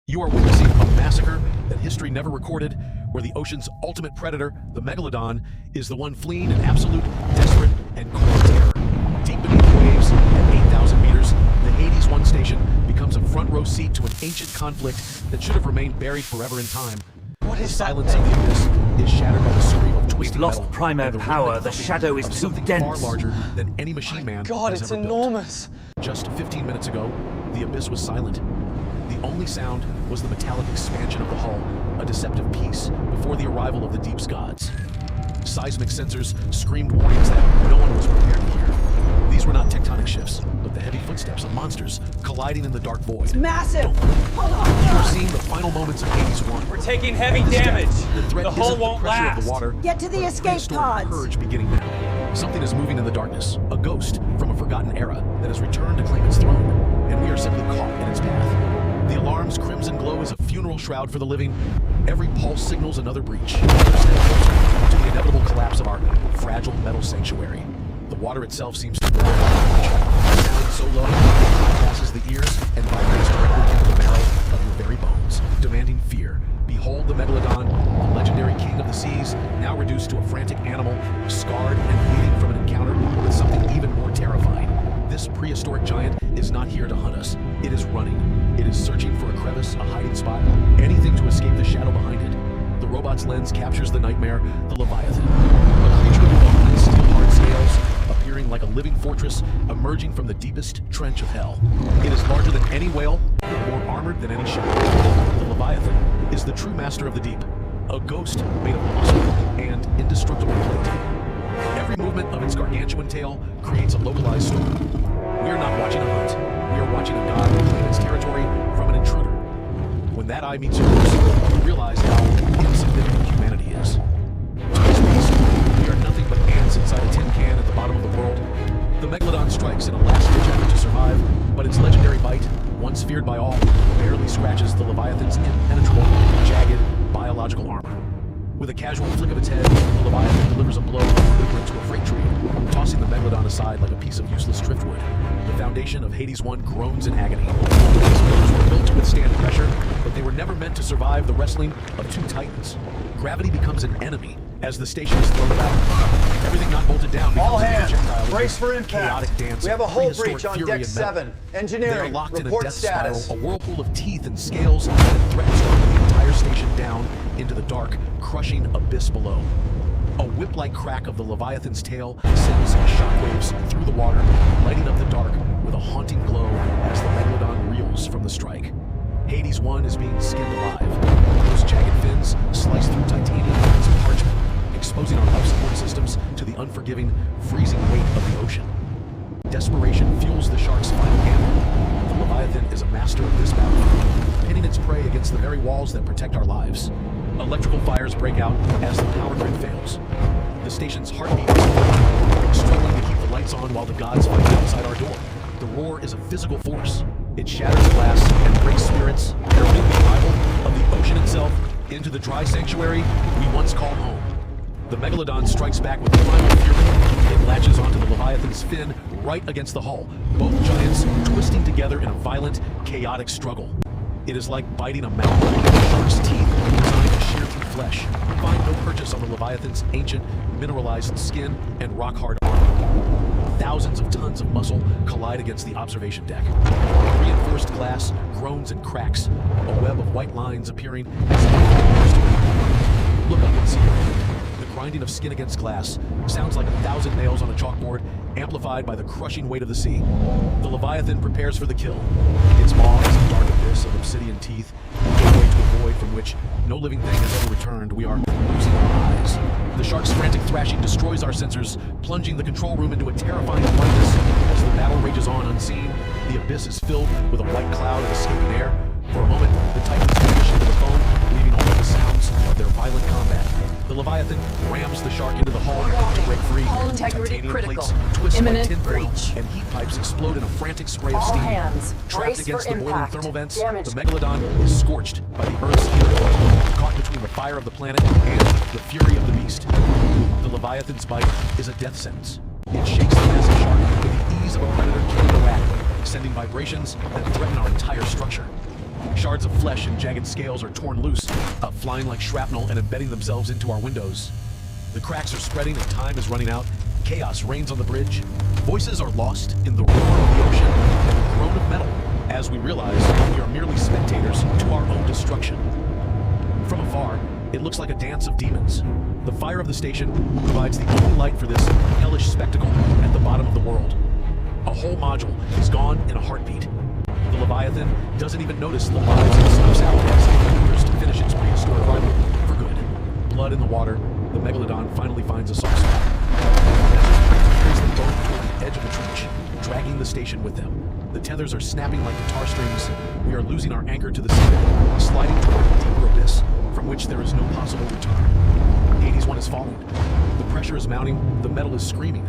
You are witnessing a massacre that history never recorded, where the ocean's ultimate predator, the Megalodon, is the one fleeing in absolute, desperate, and cold terror. Deep beneath the waves, at 8,000 meters, the Hades 1 station becomes a front row seat to an ancient conflict that should have remained buried forever in time. What is the silence of the abyss is shattered by the scream of twisting We've lost metal primary and power. The shadow is of too something dense. far larger than any machine man God, has it's ever enormous. built. Just 15 minutes ago, the abyss was silent. The only sound was the metallic expansion of the hull, a deceptive peace before the arrival of the deep's gods. Seismic sensors screamed warnings that no one was prepared to hear. These were not tectonic shifts, but the heavy footsteps of monsters colliding in the dark void. It's massive! Hold on! You are seeing the final moments of Hades 1. We're taking heavy damage. The hull isn't won't the pressure last. of the water, Get to the but a escape prehistoric pods. purge beginning now. Something is moving in the darkness, a ghost from a forgotten era that has returned to claim its throne, and we are simply caught in its path. The alarm's crimson glow is a funeral shroud for the living. Every pulse signals another breach, another step closer to the inevitable collapse of our fragile metal sanctuary. The water itself seems to roar the sound so low it passes the ears and vibrates directly into the marrow of your very bones, demanding fear. Behold the Megalodon, the legendary king of the seas, now reduced to a frantic animal, scarred and bleeding from an encounter with something even more terrifying. This prehistoric giant is not here to hunt us. It is running. It is searching for a crevice, a hiding spot, anything to escape the shadow behind it. The robot's lens captures the nightmare, the Leviathan. A creature with behind steel-hard scales, appearing like a living fortress emerging from the deepest trench of hell. It is larger than any whale, more armored than any ship. The Leviathan is the true master of the deep, a ghost made of muscle and indestructible plate. Every movement of its gargantuan tail creates a localized storm. We are not watching a hunt. We are watching a god reclaim its territory from an intruder. When that eye meets yours, you realize how insignificant humanity is. To this beast, we are nothing but ants inside a tin can at the bottom of the world. The Megalodon strikes in a last-ditch effort to survive, but its legendary bite, once feared by all, barely scratches the Leviathan's impenetrable, jagged, biological armor. With a casual flick of its head, the Leviathan delivers a blow equivalent to a freight train, tossing the Megalodon aside like a piece of useless driftwood. The foundation of Hades 1 groans in agony. These buildings were built to withstand pressure, but they were never meant to survive the wrestling of two titans. Gravity becomes an enemy as the station is thrown back. Everything not bolted down becomes all a hands, projectile. brace for impact. Chaotic dance. We have a hull prehistoric breach on fury deck and metal. 7. They are Engineering, locked in a report death status. spiral, a whirlpool of teeth and scales that threatens to bring the entire station down into the dark, crushing abyss below. A whip-like crack of the Leviathan's tail sends shockwaves through the water, lighting up the dark with a haunting glow as the Megalodon reels from the strike. Hades 1 is being skinned alive. Those jagged fins slice through titanium as parchment, exposing our life support systems to the unforgiving, freezing weight of the ocean. Desperation fuels the shark's final gamble. The Leviathan is a master of this battlefield, pitting its prey against the very walls that protect our lives. Electrical fires break out as the power grid fails. The station's heartbeat is struggling to keep the lights on while the gods fight outside our door. The roar is a physical force. It shatters glass and breaks spirits, hurling the arrival of the ocean itself into the dry sanctuary we once called home. The Megalodon strikes back with primal fury. It latches onto the Leviathan's fin right against the hull, both giants twisting together in a violent, chaotic struggle. It is like biting a mouthful of shark's teeth designed to shear through flesh. Find no purchase on the Leviathan's ancient, mineralized skin and rock-hard armor. Thousands of tons of muscle collide against the observation deck. Reinforced glass groans and cracks, a web of white lines appearing as if it Look up and see it. The grinding of skin against glass sounds like 1,000 nails on a chalkboard, amplified by the crushing weight of the sea. The Leviathan prepares for the kill. Its maw is a dark abyss of obsidian teeth, a gateway to a void from which no living thing has ever returned. We are losing our eyes. The shark's frantic thrashing destroys our sensors, plunging the control room into a terrifying blackness. As the battle rages on unseen, the abyss is filled with a white cloud of escaping air. For a moment, the titans vanish into the foam, leaving only the sounds of their violent combat. The Leviathan rams the shark into the hull to break free. Hull integrity Titanium critical. plates twist like Imminent tinfoil, breach. and heat pipes explode in a frantic spray of All steam. hands, Trapped brace against for the boiling impact. thermal vents, Damage. the Megalodon is scorched by the Earth's heat, caught between the fire of the planet and the fury of the beast. The Leviathan's bite is a death sentence. It shakes the massive shark with the ease of a predator killing a rat, sending vibrations that threaten our entire structure. Shards of flesh and jagged scales are torn loose, flying like shrapnel and embedding themselves into our windows. The cracks are spreading and time is running out. Chaos reigns on the bridge. Voices are lost in the roar of the ocean and the groan of metal as we realize we are merely spectators to our own destruction. From afar, it looks like a dance of demons. The fire of the station provides the only light for this hellish spectacle at the bottom of the world. A whole module is gone in a heartbeat. The Leviathan doesn't even notice the lives it snuffs out as it maneuvers to finish its prehistoric rival for good. Blood in the water, the Megalodon finally finds a soft spot. Carries them both toward the edge of the trench, dragging the station with them. The tethers are snapping like guitar strings. We are losing our anchor to the seabed, sliding toward a deeper abyss from which there is no possible return. Hades 1 is falling. The pressure is mounting, the metal is screaming,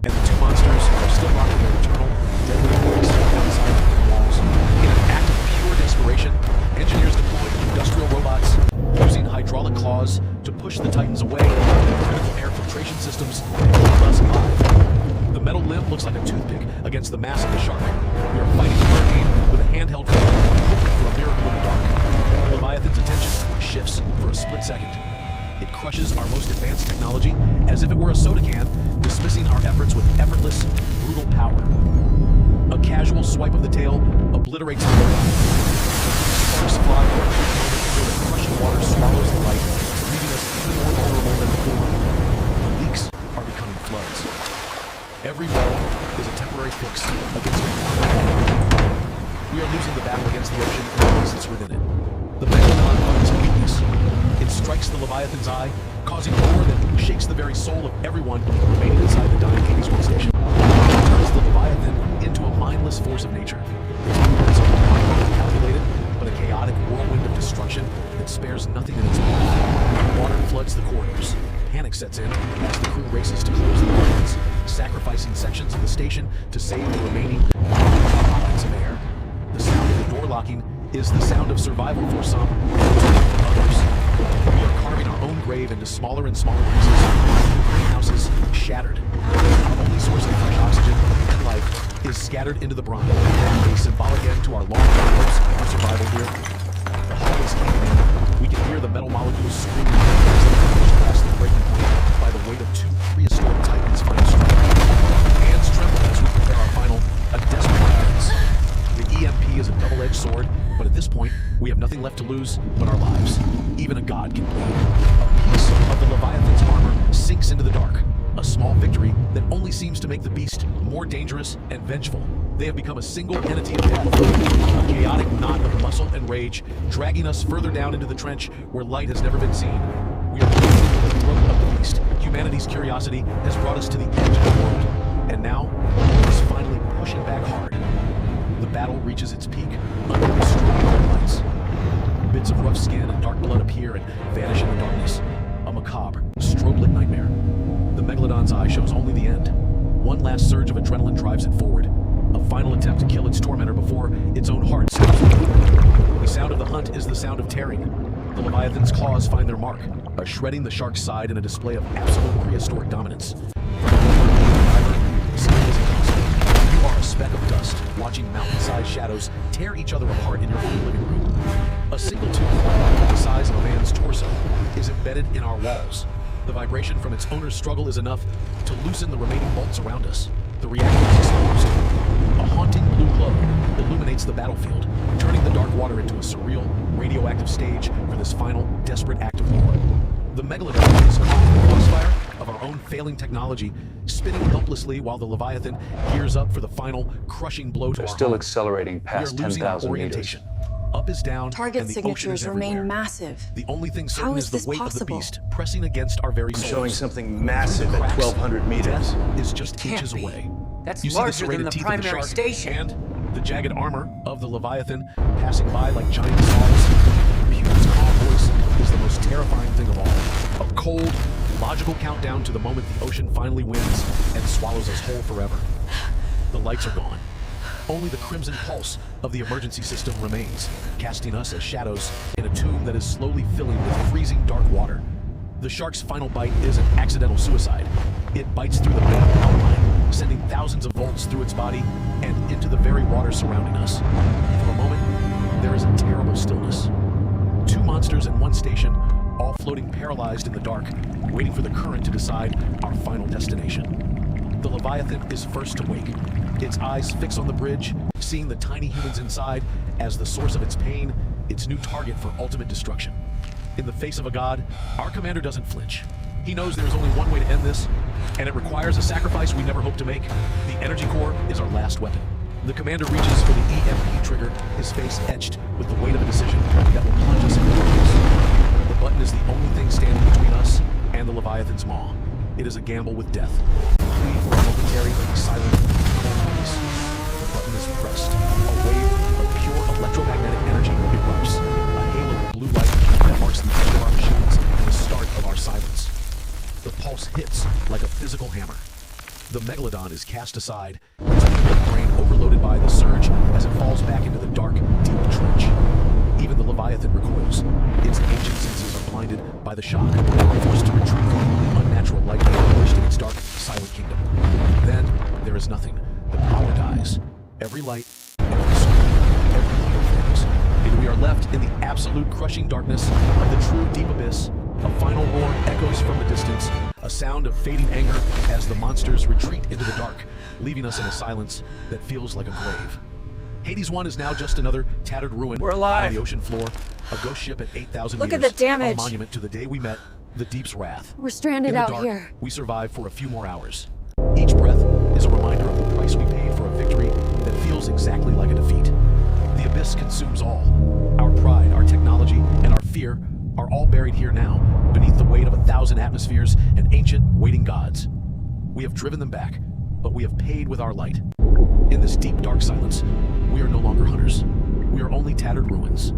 and the two monsters are still rocking their eternal, deadly embrace outside the walls. In an act of pure desperation, engineers deployed industrial robots, using hydraulic claws to push the Titans away from critical air filtration systems and keep us alive. The metal limb looks like a toothpick against the mass of the shark. We are fighting the hurricane with a handheld gun, hoping for a miracle in the dark. Leviathan's attention shifts for a split second. It crushes our most advanced technology as if it were a soda can, dismissing our efforts with effortless, brutal power. A casual swipe of the tail obliterates the robot. Sparks fly for a quick moment until the crushing water swallows the light, leaving us even more vulnerable than before. The leaks are becoming floods. Every well is a temporary fix against a water. We are losing the battle against the ocean and the beasts within it. The Megalodon finds a weakness. It strikes the Leviathan's eye, causing a roar that shakes the very soul of everyone remaining inside the dying Hades 1 station. It turns the Leviathan into a mindless force of nature. Its movements are not calculated, but a chaotic whirlwind of destruction that spares nothing in its path. Water floods the corridors. Panic sets in as the crew races to close the doors, sacrificing sections of the station to save the remaining pockets of air. The sound of the door locking is the sound of survival for some, and others. We are carving our own grave into smaller and smaller pieces. Greenhouses shattered. Our only source of fresh oxygen and life is scattered into the brine, a symbolic end to our long-term hopes for survival here. The hull is caving in. We can hear the metal molecules screaming as they push past the breaking point by the weight of two prehistoric Titans' final strike. Hands tremble as we prepare our final, a desperate defense. The EMP is a double-edged sword, but at this point, we have nothing left to lose but our lives. Even a god can bleed. A piece of the Leviathan's armor sinks into the dark. A small victory that only seems to make the beast more dangerous and vengeful. They have become a single entity of death, a chaotic knot of muscle and rage, dragging us further down into the trench where light has never been seen. We are breathing the throat of the beast. Humanity's curiosity has brought us to the edge of the world, and now it's finally pushing back hard. The battle reaches its peak under the streaming red lights. Bits of rough skin and dark blood appear and vanish in the darkness. A macabre, strobe-lit nightmare. The Megalodon's eye shows only the end. One last surge of adrenaline drives it forward. A final attempt to kill its tormentor before its own heart stops. The sound of the hunt is the sound of tearing. The Leviathan's claws find their mark, shredding the shark's side in a display of absolute prehistoric dominance. You are a speck of dust, watching mountain-sized shadows tear each other apart in your own living room. A single tooth, the size of a man's torso, is embedded in our walls. The vibration from its owner's struggle is enough to loosen the remaining bolts around us. The reactor is exposed. A haunting blue glow illuminates the battlefield, turning the dark water into a surreal, radioactive stage for this final, desperate act of war. The Megalodon is caught in the crossfire of our own failing technology, spinning helplessly while the Leviathan gears up for the final, crushing blow to They're our still hull. accelerating past We are losing our 10,000 meters. orientation. Up is down, Target and the ocean is signatures remain everywhere. massive. The only thing certain How is is the this weight of the possible? beast pressing against our very souls. Showing something massive at Cracks, 1,200 meters. Death is just Can't inches be. away. That's You see the larger serrated than the teeth of the primary shark station. and the jagged armor of the Leviathan passing by like giant saws. Pugh's calm voice is the most terrifying thing of all. A cold, logical countdown to the moment the ocean finally wins and swallows us whole forever. The lights are gone. Only the crimson pulse of the emergency system remains, casting us as shadows in a tomb that is slowly filling with freezing dark water. The shark's final bite is an accidental suicide. It bites through the main outline, sending thousands of volts through its body and into the very water surrounding us. For a moment, There is a terrible stillness. Two monsters in one station, all floating paralyzed in the dark, waiting for the current to decide our final destination. The Leviathan is first to wake. Its eyes fix on the bridge, seeing the tiny humans inside as the source of its pain, its new target for ultimate destruction. In the face of a god, our commander doesn't flinch. He knows there is only one way to end this, and it requires a sacrifice we never hoped to make. The energy core is our last weapon. The commander reaches for the EMP trigger, his face etched with the weight of a decision that will plunge us into darkness. The button is the only thing standing between us and the Leviathan's maw. It is a gamble with death. A plea for a momentary, silent, cold release. The button is pressed. A wave of pure electromagnetic energy erupts. A halo of blue light that marks the end of our machines and the start of our silence. The pulse hits like a physical hammer. The Megalodon is cast aside, its brain overloaded by the surge as it falls back into the dark, deep trench. Even the Leviathan recoils. Its ancient senses are blinded by the shock, forced to retreat from the unnatural light unleashed in its dark, silent kingdom. Then, there is nothing. The power dies. Every light, every soul, every heal fails. And we are left in the absolute crushing darkness of the true deep abyss. A final roar echoes from the distance, a sound of fading anger as the monsters retreat into the dark, leaving us in a silence that feels like a grave. Hades 1 is now just another tattered ruin We're alive. on the ocean floor, a ghost ship at 8,000 Look meters, at the damage. a monument to the day we met, the deep's wrath. We're stranded In the out dark, here. we survive for a few more hours. Each breath is a reminder of the price we paid for a victory that feels exactly like a defeat. The abyss consumes all. Our pride, our technology, and our fear are all buried here now, beneath the weight of 1,000 atmospheres and ancient, waiting gods. We have driven them back, but we have paid with our light. In this deep, dark silence, we are no longer hunters. We are only tattered ruins.